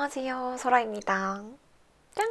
안녕하세요, 소라입니다. 짠!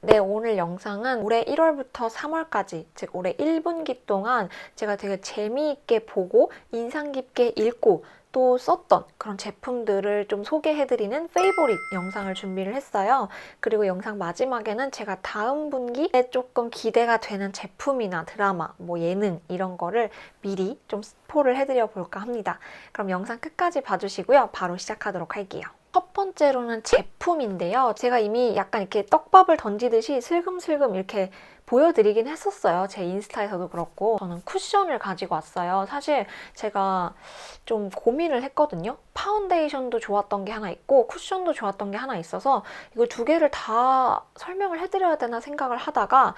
네, 오늘 영상은 올해 1월부터 3월까지, 즉 올해 1분기 동안 제가 되게 재미있게 보고 인상 깊게 읽고 또 썼던 그런 제품들을 좀 소개해드리는 페이보릿 영상을 준비를 했어요. 그리고 영상 마지막에는 제가 다음 분기에 조금 기대가 되는 제품이나 드라마, 뭐 예능 이런 거를 미리 좀 스포를 해드려 볼까 합니다. 그럼 영상 끝까지 봐주시고요. 바로 시작하도록 할게요. 첫 번째로는 제품인데요. 제가 이미 약간 이렇게 떡밥을 던지듯이 슬금슬금 이렇게 보여드리긴 했었어요. 제 인스타에서도 그렇고. 저는 쿠션을 가지고 왔어요. 사실 제가 좀 고민을 했거든요. 파운데이션도 좋았던 게 하나 있고 쿠션도 좋았던 게 하나 있어서 이거 두 개를 다 설명을 해드려야 되나 생각을 하다가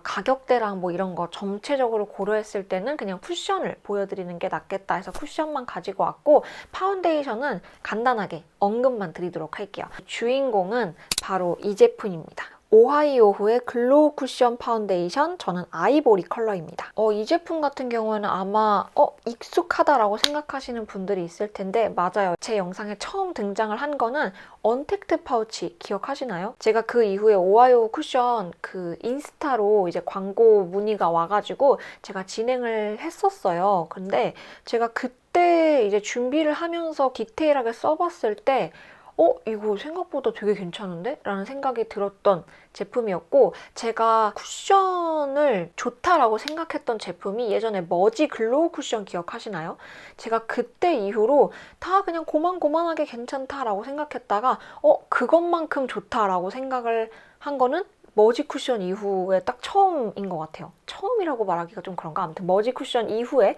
가격대랑 뭐 이런 거 전체적으로 고려했을 때는 그냥 쿠션을 보여드리는 게 낫겠다 해서 쿠션만 가지고 왔고, 파운데이션은 간단하게 언급만 드리도록 할게요. 주인공은 바로 이 제품입니다. 오하이오후의 글로우 쿠션 파운데이션, 저는 아이보리 컬러입니다. 이 제품 같은 경우에는 아마 익숙하다라고 생각하시는 분들이 있을 텐데 맞아요. 제 영상에 처음 등장을 한 거는 언택트 파우치 기억하시나요? 제가 그 이후에 오하이오 쿠션 그 인스타로 이제 광고 문의가 와가지고 제가 진행을 했었어요. 근데 제가 그때 이제 준비를 하면서 디테일하게 써봤을 때 이거 생각보다 되게 괜찮은데? 라는 생각이 들었던 제품이었고, 제가 쿠션을 좋다라고 생각했던 제품이 예전에 머지 글로우 쿠션 기억하시나요? 제가 그때 이후로 다 그냥 고만고만하게 괜찮다라고 생각했다가 그것만큼 좋다라고 생각을 한 거는 머지 쿠션 이후에 딱 처음인 것 같아요. 처음이라고 말하기가 좀 그런가? 아무튼 머지 쿠션 이후에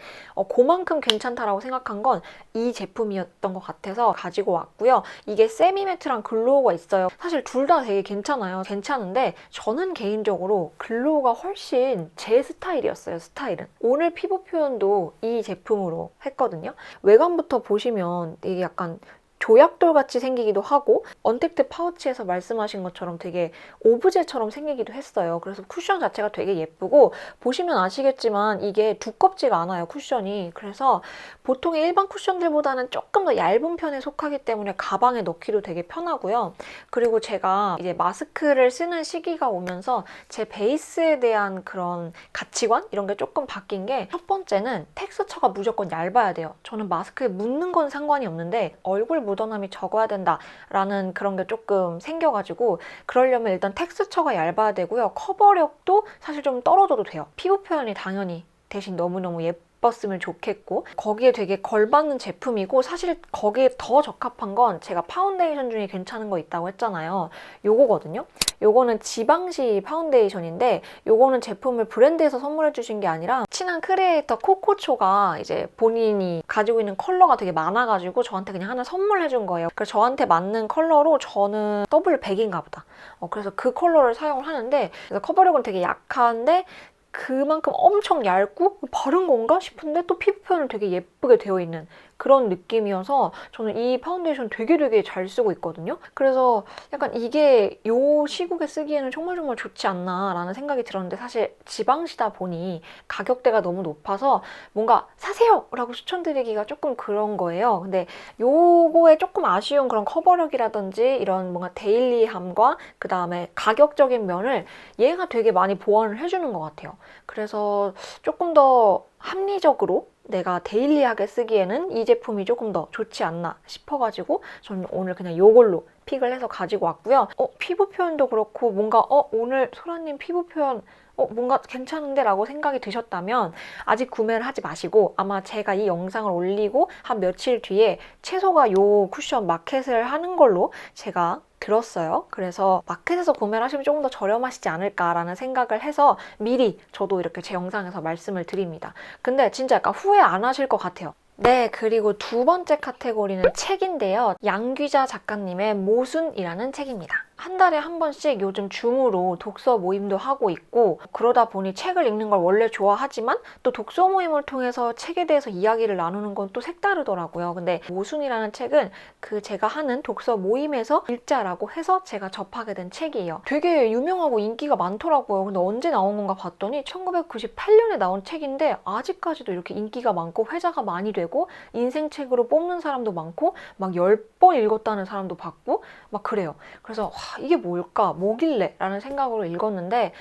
그만큼 괜찮다라고 생각한 건 이 제품이었던 것 같아서 가지고 왔고요. 이게 세미매트랑 글로우가 있어요. 사실 둘 다 되게 괜찮아요. 괜찮은데 저는 개인적으로 글로우가 훨씬 제 스타일이었어요. 스타일은. 오늘 피부 표현도 이 제품으로 했거든요. 외관부터 보시면 이게 약간 조약돌 같이 생기기도 하고 언택트 파우치에서 말씀하신 것처럼 되게 오브제처럼 생기기도 했어요. 그래서 쿠션 자체가 되게 예쁘고, 보시면 아시겠지만 이게 두껍지가 않아요, 쿠션이. 그래서 보통의 일반 쿠션들보다는 조금 더 얇은 편에 속하기 때문에 가방에 넣기도 되게 편하고요. 그리고 제가 이제 마스크를 쓰는 시기가 오면서 제 베이스에 대한 그런 가치관? 이런 게 조금 바뀐 게, 첫 번째는 텍스처가 무조건 얇아야 돼요. 저는 마스크에 묻는 건 상관이 없는데 얼굴 묻어남이 적어야 된다라는 그런 게 조금 생겨가지고, 그러려면 일단 텍스처가 얇아야 되고요. 커버력도 사실 좀 떨어져도 돼요. 피부 표현이 당연히 대신 너무너무 예뻤으면 좋겠고, 거기에 되게 걸맞는 제품이고, 사실 거기에 더 적합한 건 제가 파운데이션 중에 괜찮은 거 있다고 했잖아요. 요거거든요. 요거는 지방시 파운데이션인데, 요거는 제품을 브랜드에서 선물해 주신 게 아니라 친한 크리에이터 코코초가 이제 본인이 가지고 있는 컬러가 되게 많아가지고 저한테 그냥 하나 선물해 준 거예요. 그래서 저한테 맞는 컬러로, 저는 더블 100인가 보다. 그래서 그 컬러를 사용을 하는데, 그래서 커버력은 되게 약한데 그만큼 엄청 얇고 바른 건가 싶은데 또 피부 표현은 되게 예쁘게 되어 있는 그런 느낌이어서 저는 이 파운데이션 되게 잘 쓰고 있거든요. 그래서 약간 이게 요 시국에 쓰기에는 정말 좋지 않나 라는 생각이 들었는데, 사실 지방시다 보니 가격대가 너무 높아서 뭔가 사세요! 라고 추천드리기가 조금 그런 거예요. 근데 요거에 조금 아쉬운 그런 커버력이라든지 이런 뭔가 데일리함과 그 다음에 가격적인 면을 얘가 되게 많이 보완을 해주는 것 같아요. 그래서 조금 더 합리적으로 내가 데일리하게 쓰기에는 이 제품이 조금 더 좋지 않나 싶어가지고 저는 오늘 그냥 이걸로 픽을 해서 가지고 왔고요. 피부 표현도 그렇고 뭔가 오늘 소라님 피부 표현 뭔가 괜찮은데 라고 생각이 드셨다면 아직 구매를 하지 마시고, 아마 제가 이 영상을 올리고 한 며칠 뒤에 채소가 요 쿠션 마켓을 하는 걸로 제가 들었어요. 그래서 마켓에서 구매를 하시면 조금 더 저렴하시지 않을까라는 생각을 해서 미리 저도 이렇게 제 영상에서 말씀을 드립니다. 근데 진짜 약간 후회 안 하실 것 같아요. 네, 그리고 두 번째 카테고리는 책인데요. 양귀자 작가님의 모순이라는 책입니다. 한 달에 한 번씩 요즘 줌으로 독서 모임도 하고 있고, 그러다 보니 책을 읽는 걸 원래 좋아하지만 또 독서 모임을 통해서 책에 대해서 이야기를 나누는 건 또 색다르더라고요. 근데 모순이라는 책은 그 제가 하는 독서 모임에서 읽자라고 해서 제가 접하게 된 책이에요. 되게 유명하고 인기가 많더라고요. 근데 언제 나온 건가 봤더니 1998년에 나온 책인데 아직까지도 이렇게 인기가 많고 회자가 많이 되고 인생책으로 뽑는 사람도 많고 막 10번 읽었다는 사람도 봤고 막 그래요. 그래서 와, 이게 뭘까? 뭐길래? 라는 생각으로 읽었는데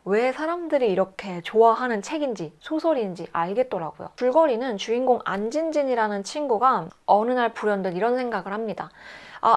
왜 사람들이 이렇게 좋아하는 책인지 소설인지 알겠더라고요. 줄거리는 주인공 안진진이라는 친구가 어느 날 불현듯 이런 생각을 합니다.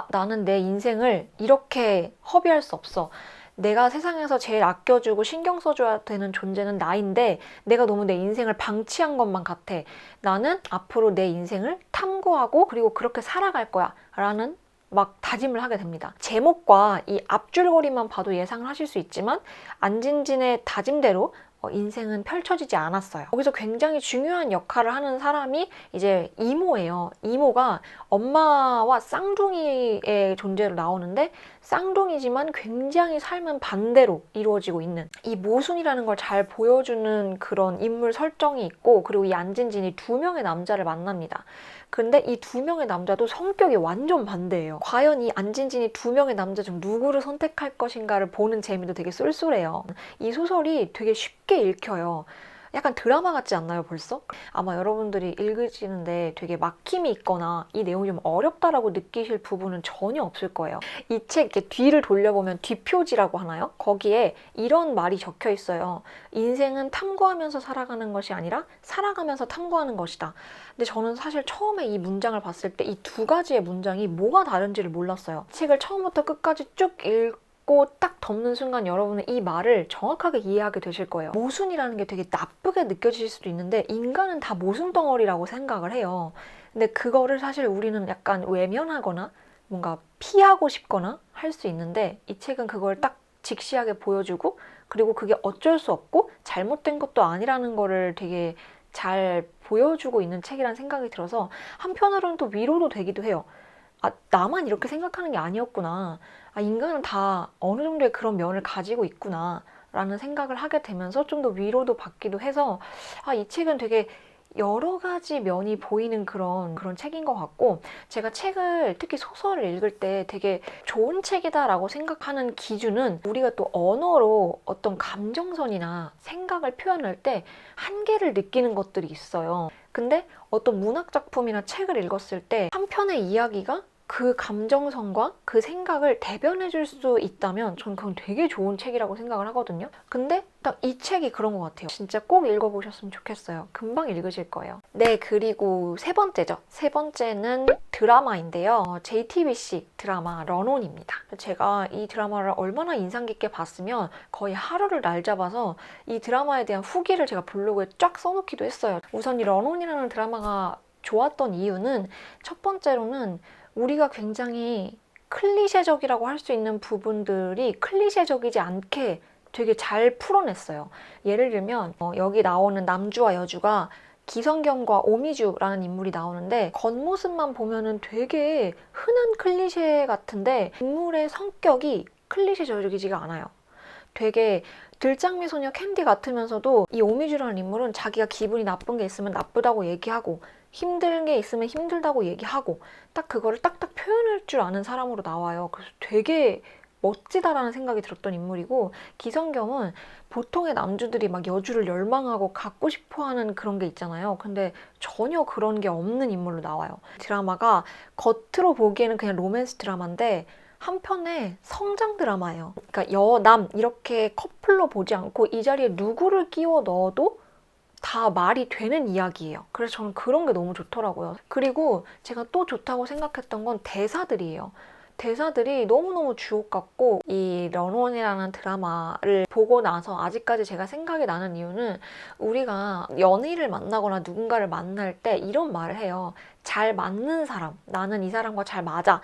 나는 내 인생을 이렇게 허비할 수 없어. 내가 세상에서 제일 아껴주고 신경 써줘야 되는 존재는 나인데 내가 너무 내 인생을 방치한 것만 같아. 나는 앞으로 내 인생을 탐구하고 그리고 그렇게 살아갈 거야 라는 막 다짐을 하게 됩니다. 제목과 이 앞줄거리만 봐도 예상을 하실 수 있지만 안진진의 다짐대로 인생은 펼쳐지지 않았어요. 거기서 굉장히 중요한 역할을 하는 사람이 이제 이모예요. 이모가 엄마와 쌍둥이의 존재로 나오는데 쌍둥이지만 굉장히 삶은 반대로 이루어지고 있는 이 모순이라는 걸 잘 보여주는 그런 인물 설정이 있고, 그리고 이 안진진이 2명의 남자를 만납니다. 근데 이 2명의 남자도 성격이 완전 반대예요. 과연 이 안진진이 2명의 남자 중 누구를 선택할 것인가를 보는 재미도 되게 쏠쏠해요. 이 소설이 되게 쉽게 읽혀요. 약간 드라마 같지 않나요, 벌써? 아마 여러분들이 읽으시는데 되게 막힘이 있거나 이 내용이 좀 어렵다라고 느끼실 부분은 전혀 없을 거예요. 이 책 이렇게 뒤를 돌려보면 뒷표지라고 하나요? 거기에 이런 말이 적혀 있어요. 인생은 탐구하면서 살아가는 것이 아니라 살아가면서 탐구하는 것이다. 근데 저는 사실 처음에 이 문장을 봤을 때 이 2가지의 문장이 뭐가 다른지를 몰랐어요. 책을 처음부터 끝까지 쭉 읽고 딱 덮는 순간 여러분은 이 말을 정확하게 이해하게 되실 거예요. 모순이라는 게 되게 나쁘게 느껴질 수도 있는데 인간은 다 모순 덩어리라고 생각을 해요. 근데 그거를 사실 우리는 약간 외면하거나 뭔가 피하고 싶거나 할 수 있는데 이 책은 그걸 딱 직시하게 보여주고, 그리고 그게 어쩔 수 없고 잘못된 것도 아니라는 거를 되게 잘 보여주고 있는 책이라는 생각이 들어서 한편으로는 또 위로도 되기도 해요. 나만 이렇게 생각하는 게 아니었구나. 인간은 다 어느 정도의 그런 면을 가지고 있구나 라는 생각을 하게 되면서 좀 더 위로도 받기도 해서 이 책은 되게 여러 가지 면이 보이는 그런 책인 것 같고, 제가 책을 특히 소설을 읽을 때 되게 좋은 책이다라고 생각하는 기준은 우리가 또 언어로 어떤 감정선이나 생각을 표현할 때 한계를 느끼는 것들이 있어요. 근데 어떤 문학 작품이나 책을 읽었을 때 한 편의 이야기가 그 감정선과 그 생각을 대변해 줄 수 있다면 전 그건 되게 좋은 책이라고 생각을 하거든요. 근데 딱 이 책이 그런 것 같아요. 진짜 꼭 읽어보셨으면 좋겠어요. 금방 읽으실 거예요. 네, 그리고 세 번째죠. 세 번째는 드라마인데요. JTBC 드라마 런온입니다. 제가 이 드라마를 얼마나 인상 깊게 봤으면 거의 하루를 날 잡아서 이 드라마에 대한 후기를 제가 블로그에 쫙 써놓기도 했어요. 우선 이 런온이라는 드라마가 좋았던 이유는 첫 번째로는 우리가 굉장히 클리셰적이라고 할 수 있는 부분들이 클리셰적이지 않게 되게 잘 풀어냈어요. 예를 들면 여기 나오는 남주와 여주가 기성겸과 오미주라는 인물이 나오는데 겉모습만 보면은 되게 흔한 클리셰 같은데 인물의 성격이 클리셰적이지가 않아요. 되게 들장미 소녀 캔디 같으면서도 이 오미주라는 인물은 자기가 기분이 나쁜 게 있으면 나쁘다고 얘기하고 힘든 게 있으면 힘들다고 얘기하고 딱 그거를 딱딱 표현할 줄 아는 사람으로 나와요. 그래서 되게 멋지다라는 생각이 들었던 인물이고, 기성겸은 보통의 남주들이 막 여주를 열망하고 갖고 싶어하는 그런 게 있잖아요. 근데 전혀 그런 게 없는 인물로 나와요. 드라마가 겉으로 보기에는 그냥 로맨스 드라마인데 한편에 성장 드라마예요. 그러니까 여남 이렇게 커플로 보지 않고 이 자리에 누구를 끼워 넣어도 다 말이 되는 이야기예요. 그래서 저는 그런 게 너무 좋더라고요. 그리고 제가 또 좋다고 생각했던 건 대사들이에요. 대사들이 너무너무 주옥 같고, 이 런원이라는 드라마를 보고 나서 아직까지 제가 생각이 나는 이유는 우리가 연인을 만나거나 누군가를 만날 때 이런 말을 해요. 잘 맞는 사람, 나는 이 사람과 잘 맞아.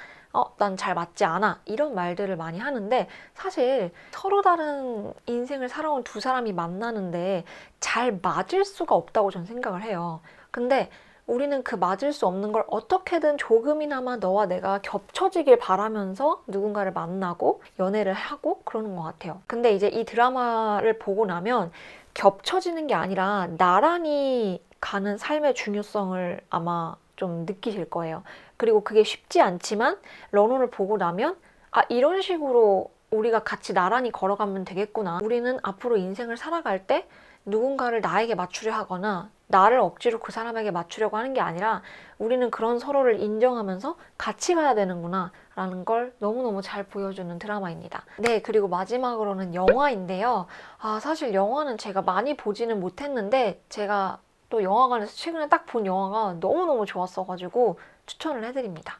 난 잘 맞지 않아. 이런 말들을 많이 하는데 사실 서로 다른 인생을 살아온 두 사람이 만나는데 잘 맞을 수가 없다고 저는 생각을 해요. 근데 우리는 그 맞을 수 없는 걸 어떻게든 조금이나마 너와 내가 겹쳐지길 바라면서 누군가를 만나고 연애를 하고 그러는 것 같아요. 근데 이제 이 드라마를 보고 나면 겹쳐지는 게 아니라 나란히 가는 삶의 중요성을 아마 좀 느끼실 거예요. 그리고 그게 쉽지 않지만 런온을 보고 나면 아, 이런 식으로 우리가 같이 나란히 걸어가면 되겠구나. 우리는 앞으로 인생을 살아갈 때 누군가를 나에게 맞추려 하거나 나를 억지로 그 사람에게 맞추려고 하는 게 아니라 우리는 그런 서로를 인정하면서 같이 가야 되는구나 라는 걸 너무너무 잘 보여주는 드라마입니다. 네, 그리고 마지막으로는 영화인데요. 아, 사실 영화는 제가 많이 보지는 못했는데 제가 또 영화관에서 최근에 딱 본 영화가 너무너무 좋았어가지고 추천을 해드립니다.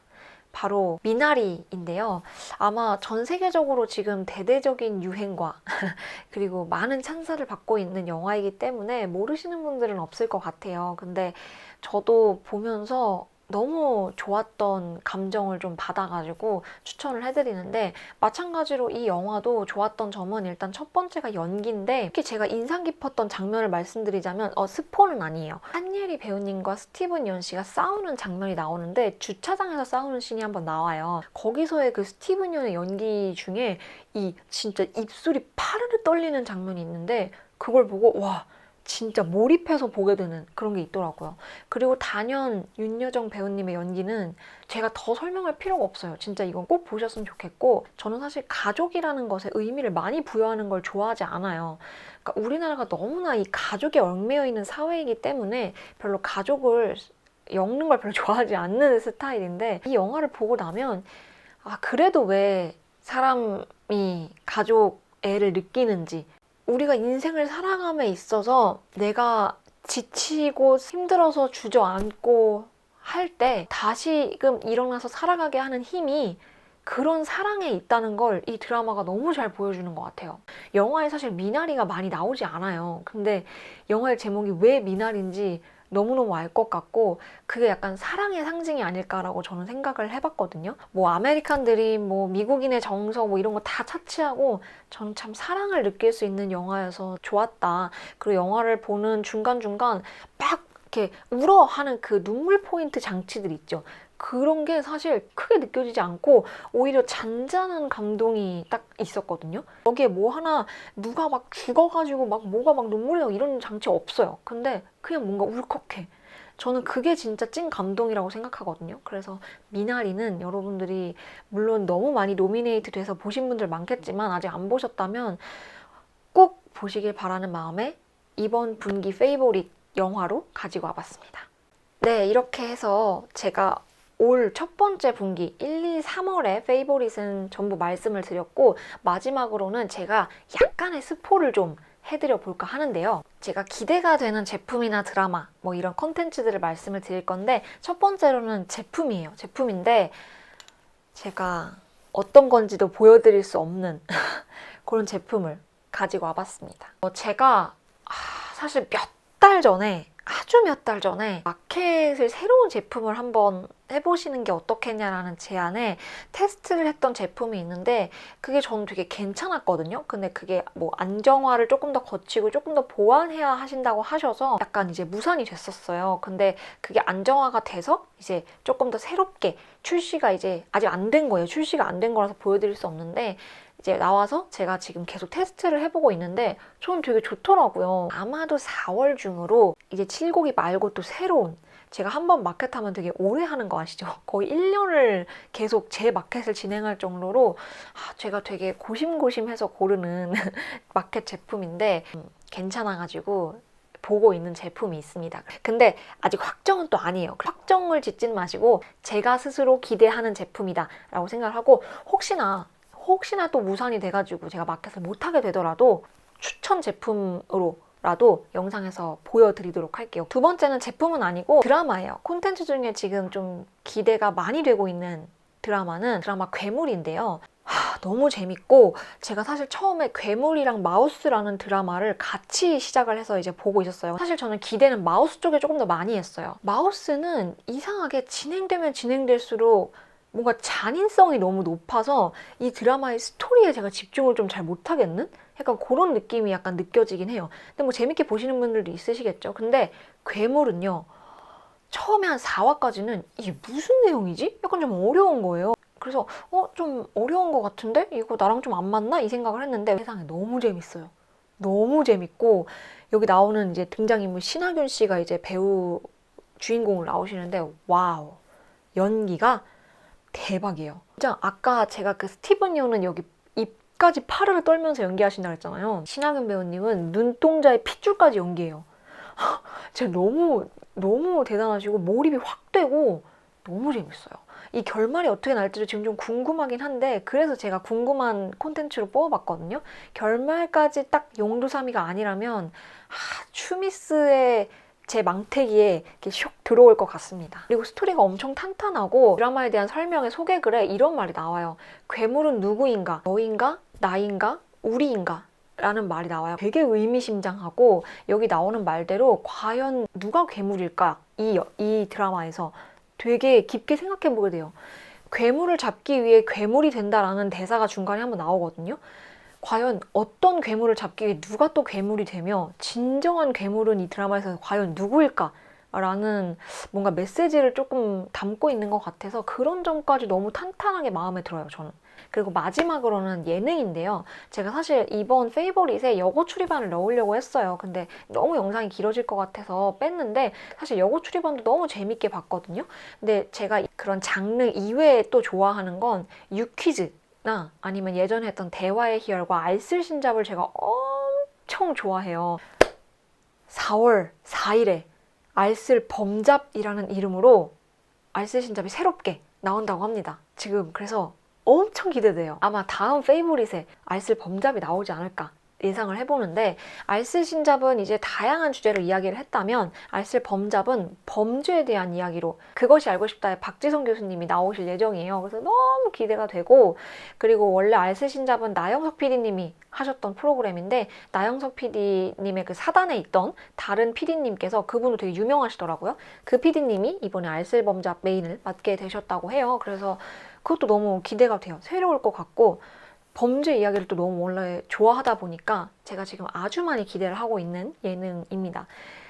바로 미나리인데요. 아마 전 세계적으로 지금 대대적인 유행과 그리고 많은 찬사를 받고 있는 영화이기 때문에 모르시는 분들은 없을 것 같아요. 근데 저도 보면서 너무 좋았던 감정을 좀 받아가지고 추천을 해드리는데 마찬가지로 이 영화도 좋았던 점은 일단 첫 번째가 연기인데 특히 제가 인상 깊었던 장면을 말씀드리자면 스포는 아니에요. 한예리 배우님과 스티븐 연 씨가 싸우는 장면이 나오는데 주차장에서 싸우는 씬이 한번 나와요. 거기서의 그 스티븐 연의 연기 중에 이 진짜 입술이 파르르 떨리는 장면이 있는데 그걸 보고 와 진짜 몰입해서 보게 되는 그런 게 있더라고요. 그리고 단연 윤여정 배우님의 연기는 제가 더 설명할 필요가 없어요. 진짜 이건 꼭 보셨으면 좋겠고 저는 사실 가족이라는 것에 의미를 많이 부여하는 걸 좋아하지 않아요. 그러니까 우리나라가 너무나 이 가족에 얽매여 있는 사회이기 때문에 별로 가족을 엮는 걸 별로 좋아하지 않는 스타일인데 이 영화를 보고 나면 아 그래도 왜 사람이 가족 애를 느끼는지 우리가 인생을 살아감에 있어서 내가 지치고 힘들어서 주저앉고 할 때 다시금 일어나서 살아가게 하는 힘이 그런 사랑에 있다는 걸 이 드라마가 너무 잘 보여주는 것 같아요. 영화에 사실 미나리가 많이 나오지 않아요. 근데 영화의 제목이 왜 미나리인지 너무너무 알 것 같고 그게 약간 사랑의 상징이 아닐까라고 저는 생각을 해봤거든요. 뭐 아메리칸 드림, 뭐 미국인의 정서 뭐 이런 거 다 차치하고 저는 참 사랑을 느낄 수 있는 영화여서 좋았다. 그리고 영화를 보는 중간중간 막 이렇게 울어하는 그 눈물 포인트 장치들 있죠. 그런 게 사실 크게 느껴지지 않고 오히려 잔잔한 감동이 딱 있었거든요. 여기에 뭐 하나 누가 막 죽어가지고 막 뭐가 막 눈물 나고 이런 장치 없어요. 근데 그냥 뭔가 울컥해. 저는 그게 진짜 찐 감동이라고 생각하거든요. 그래서 미나리는 여러분들이 물론 너무 많이 노미네이트 돼서 보신 분들 많겠지만 아직 안 보셨다면 꼭 보시길 바라는 마음에 이번 분기 페이보릿 영화로 가지고 와봤습니다. 네, 이렇게 해서 제가 올 첫 번째 분기 1, 2, 3월의 페이보릿은 전부 말씀을 드렸고 마지막으로는 제가 약간의 스포를 좀 해드려 볼까 하는데요. 제가 기대가 되는 제품이나 드라마 뭐 이런 컨텐츠들을 말씀을 드릴 건데 첫 번째로는 제품이에요. 제품인데 제가 어떤 건지도 보여드릴 수 없는 그런 제품을 가지고 와봤습니다. 제가 사실 아주 몇 달 전에 마켓을 새로운 제품을 한번 해보시는 게 어떻겠냐라는 제안에 테스트를 했던 제품이 있는데 그게 저는 되게 괜찮았거든요. 근데 그게 뭐 안정화를 조금 더 거치고 조금 더 보완해야 하신다고 하셔서 약간 이제 무산이 됐었어요. 근데 그게 안정화가 돼서 이제 조금 더 새롭게 출시가 이제 아직 안 된 거예요. 출시가 안 된 거라서 보여드릴 수 없는데 이제 나와서 제가 지금 계속 테스트를 해보고 있는데 저는 되게 좋더라고요. 아마도 4월 중으로 이제 7곡이 말고 또 새로운 제가 한번 마켓 하면 되게 오래 하는 거 아시죠? 거의 1년을 계속 제 마켓을 진행할 정도로 제가 되게 고심고심해서 고르는 마켓 제품인데 괜찮아가지고 보고 있는 제품이 있습니다. 근데 아직 확정은 또 아니에요. 확정을 짓진 마시고 제가 스스로 기대하는 제품이다 라고 생각을 하고 혹시나 또 무산이 돼가지고 제가 마켓을 못하게 되더라도 추천 제품으로라도 영상에서 보여드리도록 할게요. 두 번째는 제품은 아니고 드라마예요. 콘텐츠 중에 지금 좀 기대가 많이 되고 있는 드라마는 드라마 괴물인데요. 너무 재밌고 제가 사실 처음에 괴물이랑 마우스라는 드라마를 같이 시작을 해서 이제 보고 있었어요. 사실 저는 기대는 마우스 쪽에 조금 더 많이 했어요. 마우스는 이상하게 진행되면 진행될수록 뭔가 잔인성이 너무 높아서 이 드라마의 스토리에 제가 집중을 좀 잘 못하겠는? 약간 그런 느낌이 약간 느껴지긴 해요. 근데 뭐 재밌게 보시는 분들도 있으시겠죠. 근데 괴물은요. 처음에 한 4화까지는 이게 무슨 내용이지? 약간 좀 어려운 거예요. 그래서 좀 어려운 것 같은데? 이거 나랑 좀 안 맞나? 이 생각을 했는데 세상에 너무 재밌어요. 너무 재밌고 여기 나오는 이제 등장인물 신하균 씨가 이제 배우 주인공을 나오시는데 와우, 연기가 대박이에요. 진짜 아까 제가 그 스티븐 예오는 여기 입까지 파르르 떨면서 연기하신다고 했잖아요. 신하균 배우님은 눈동자에 핏줄까지 연기해요. 진짜 너무 대단하시고 몰입이 확 되고 너무 재밌어요. 이 결말이 어떻게 날지도 지금 좀 궁금하긴 한데 그래서 제가 궁금한 콘텐츠로 뽑아봤거든요. 결말까지 딱 용두사미가 아니라면 추미스의 제 망태기에 이렇게 슉 들어올 것 같습니다. 그리고 스토리가 엄청 탄탄하고 드라마에 대한 설명의 소개글에 이런 말이 나와요. 괴물은 누구인가? 너인가? 나인가? 우리인가? 라는 말이 나와요. 되게 의미심장하고 여기 나오는 말대로 과연 누가 괴물일까? 이 드라마에서 되게 깊게 생각해 보게 돼요. 괴물을 잡기 위해 괴물이 된다라는 대사가 중간에 한번 나오거든요. 과연 어떤 괴물을 잡기 위해 누가 또 괴물이 되며 진정한 괴물은 이 드라마에서 과연 누구일까? 라는 뭔가 메시지를 조금 담고 있는 것 같아서 그런 점까지 너무 탄탄하게 마음에 들어요, 저는. 그리고 마지막으로는 예능인데요. 제가 사실 이번 페이보릿에 여고 추리반을 넣으려고 했어요. 근데 너무 영상이 길어질 것 같아서 뺐는데 사실 여고 추리반도 너무 재밌게 봤거든요. 근데 제가 그런 장르 이외에 또 좋아하는 건 유퀴즈 나 아니면 예전에 했던 대화의 희열과 알쓸신잡을 제가 엄청 좋아해요. 4월 4일에 알쓸범잡이라는 이름으로 알쓸신잡이 새롭게 나온다고 합니다. 지금 그래서 엄청 기대돼요. 아마 다음 페이보릿에 알쓸범잡이 나오지 않을까 예상을 해보는데 알쓸신잡은 이제 다양한 주제로 이야기를 했다면 알쓸범잡은 범죄에 대한 이야기로 그것이 알고 싶다의 박지성 교수님이 나오실 예정이에요. 그래서 너무 기대가 되고 그리고 원래 알쓸신잡은 나영석 PD님이 하셨던 프로그램인데 나영석 PD님의 그 사단에 있던 다른 PD님께서 그분도 되게 유명하시더라고요. 그 PD님이 이번에 알쓸범잡 메인을 맡게 되셨다고 해요. 그래서 그것도 너무 기대가 돼요. 새로울 것 같고 범죄 이야기를 또 너무 원래 좋아하다 보니까 제가 지금 아주 많이 기대를 하고 있는 예능입니다.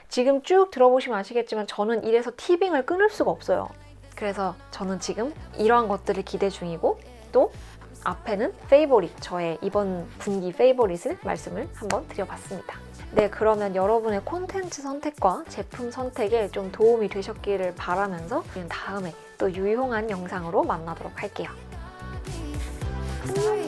지금 쭉 들어보시면 아시겠지만 저는 이래서 티빙을 끊을 수가 없어요. 그래서 저는 지금 이러한 것들을 기대 중이고 또 앞에는 페이보릿, 저의 이번 분기 페이보릿을 말씀을 한번 드려봤습니다. 네, 그러면 여러분의 콘텐츠 선택과 제품 선택에 좀 도움이 되셨기를 바라면서 다음에 또 유용한 영상으로 만나도록 할게요. 안녕!